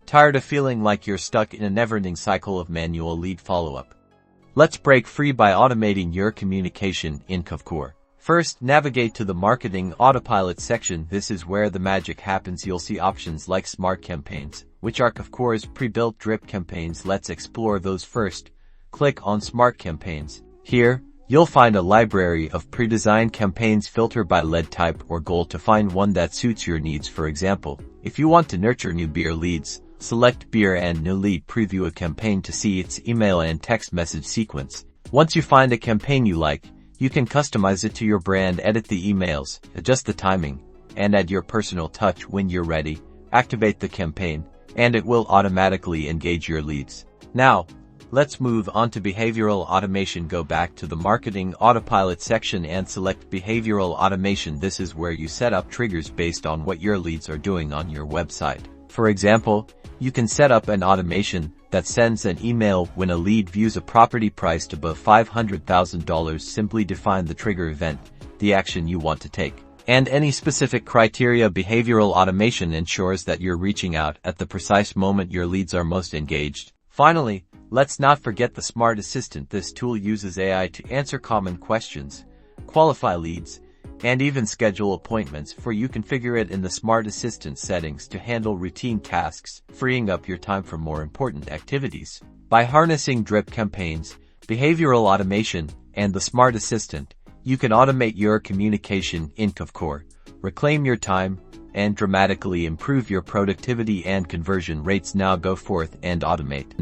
Tired of feeling like you're stuck in a never-ending cycle of manual lead follow-up? Let's break free by automating your communication in Kvcore. First, navigate to the Marketing Autopilot section. This is where the magic happens. You'll see options like Smart Campaigns, which are Kvcore's pre-built drip campaigns. Let's explore those first. Click on Smart Campaigns. Here, you'll find a library of pre-designed campaigns. Filter by lead type or goal to find one that suits your needs. For example, if you want to nurture new beer leads, select Beer and New Lead. Preview a campaign to see its email and text message sequence. Once you find a campaign you like, you can customize it to your brand, edit the emails, adjust the timing, and add your personal touch. When you're ready, activate the campaign, and it will automatically engage your leads. Now, let's move on to behavioral automation. Go back to the Marketing Autopilot section and select Behavioral Automation. This is where you set up triggers based on what your leads are doing on your website. For example, you can set up an automation that sends an email when a lead views a property priced above $500,000. Simply define the trigger event, the action you want to take, and any specific criteria. Behavioral automation ensures that you're reaching out at the precise moment your leads are most engaged. Finally, let's not forget the Smart Assistant. This tool uses AI to answer common questions, qualify leads, and even schedule appointments for you. Configure it in the Smart Assistant settings to handle routine tasks, freeing up your time for more important activities. By harnessing drip campaigns, behavioral automation, and the Smart Assistant, you can automate your communication in Kvcore, reclaim your time, and dramatically improve your productivity and conversion rates. Now go forth and automate.